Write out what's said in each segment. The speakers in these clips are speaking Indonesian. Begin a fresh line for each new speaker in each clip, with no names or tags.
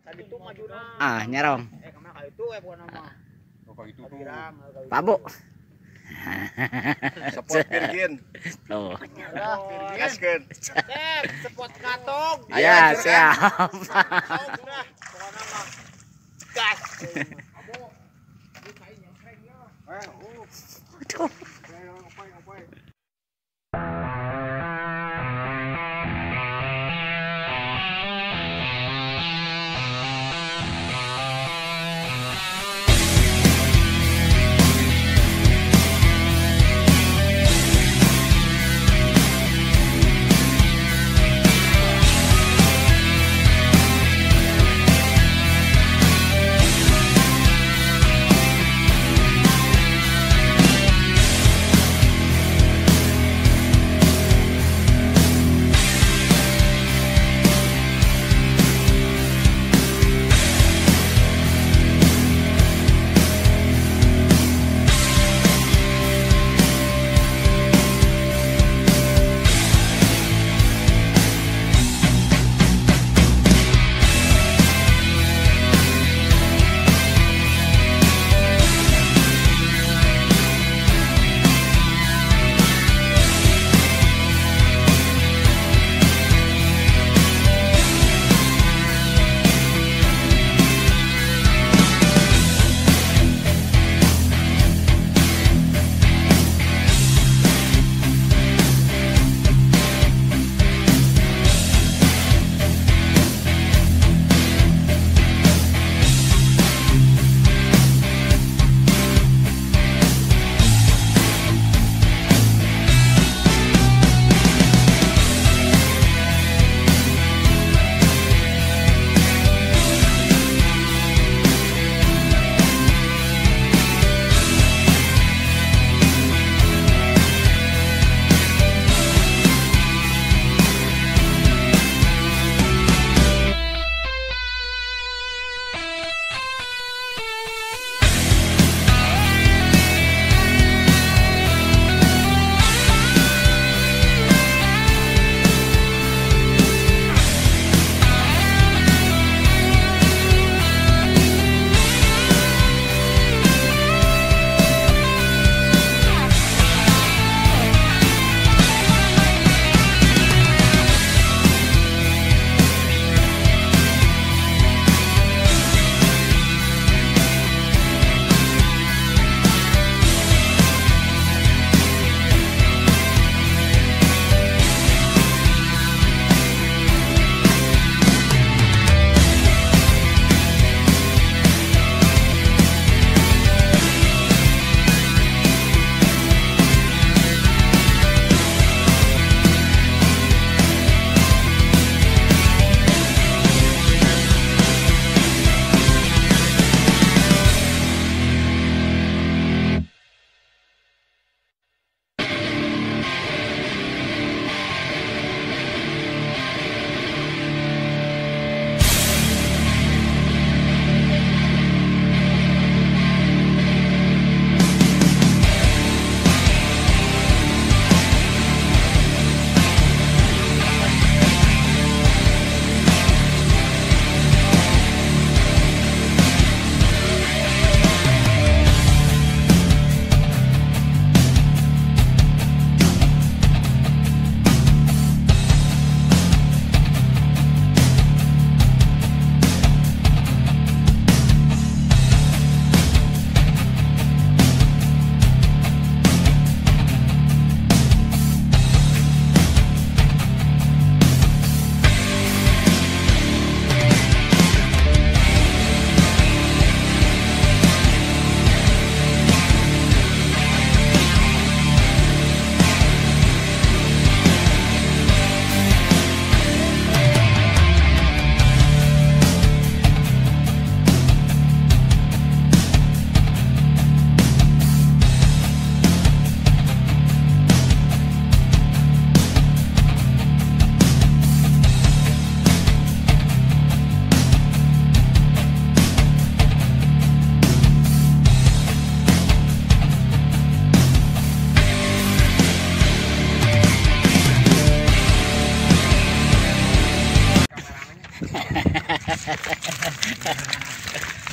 Tadi tuh majuna.
Nyerong.
Kemana kali itu bukan nama.
Kalau itu tuh
Pak Bu.
spot pirgin.
Tuh.
Gaskeun.
Spot katong.
Aya, siap.
Pokoknya mah gas.
Aduh.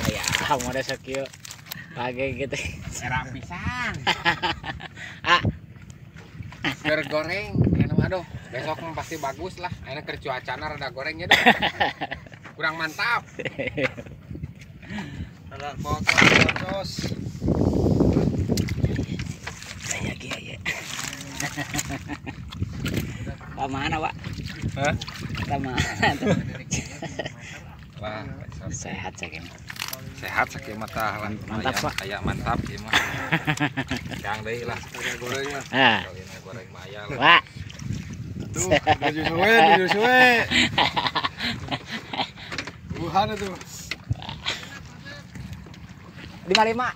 Ya, mau ada sakit lagi gitu.
Serang pisan.
Ah,
Ger goreng, enak aduh. Besok mah pasti bagus lah. Enak keur cuacana rada gorengnya deh. Kurang mantap.
Ada bocos.
kayak gini ya. Pak mana, Pak?
Hah?
Pak mana?
Wah,
Sehat saya kira.
sehat sakit mata lah.
Mantap, Pak.
Kayak mantap ieu mah. Yang deui lah goreng mah.
Ah,
Goreng maya lah.
Pak.
Tuh, udah suwe. Buhan itu.
55, Pak.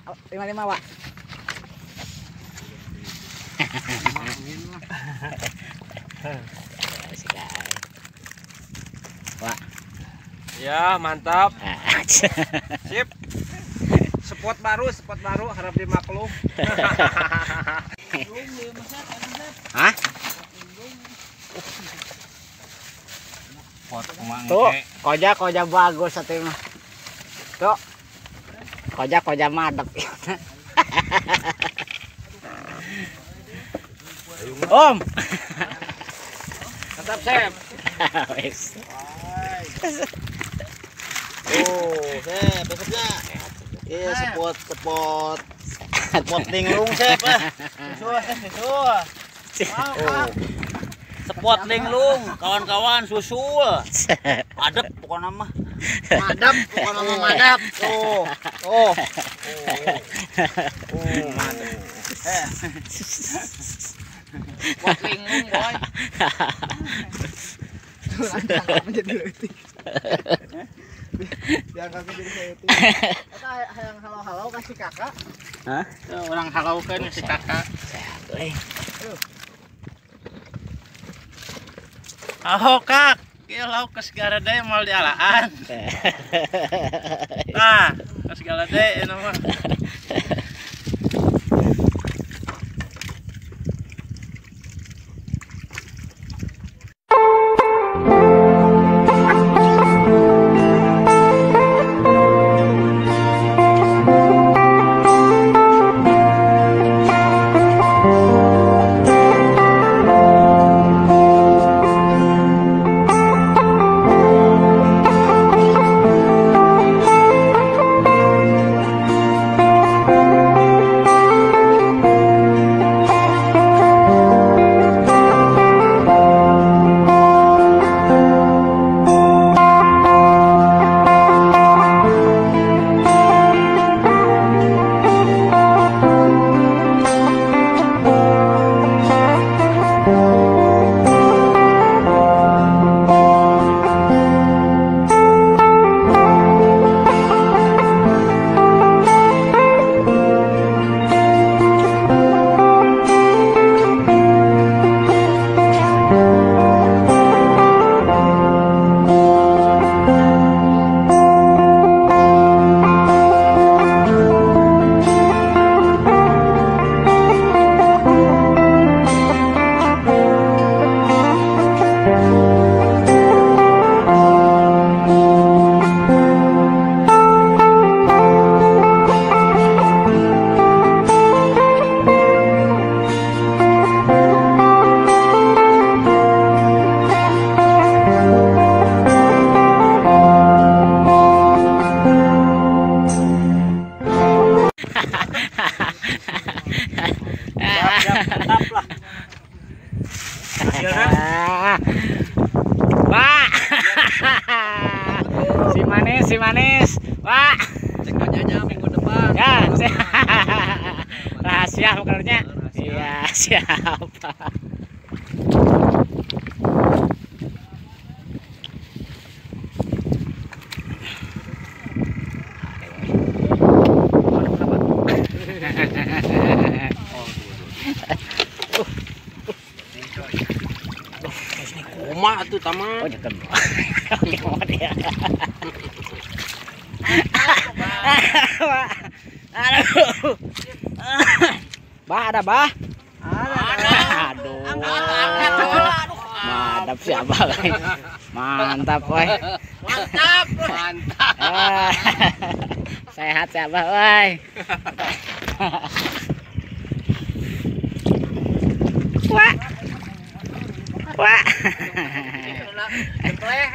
Pak.
Ya, mantap.
Ah,
Sip. Spot baru harap dimaklum.
Hah?
Spot
Tuh, koja bagus satu mah. Tuh. Koja madep. Om.
Mantap, Chef.
Wes.
Oh, besoknya. Iya, sepot linglung, Sep. Susul. Sepot linglung, kawan-kawan susul. Adep pokoknya mah. Madep, pokoknya mah madep. Oh. Madep. Sepot linglung, boy. Menjadi leutik. Diangkat jadi leutik. Eta hayang halo-halo kasih kakak.
Hah?
Orang halau kan si kakak.
Sehat, euy.
Oh kak, kia lauk ke segala deh mau dialaan. Nah, ke segala deh ini mah.
Pak. Si manis. Pak.
Cek aja minggu depan.
Ya, rahasia bekerja. Iya, siap.
Uma tuh taman.
Oh, jangan. Oke, mau dia. Aduh. Bah, ada bah? Ada. Aduh. Mantap siapa, guys. Mantap, woi.
Mantap.
Ah, sehat ya Abah, woi. Wah. Wah.
Gempleh.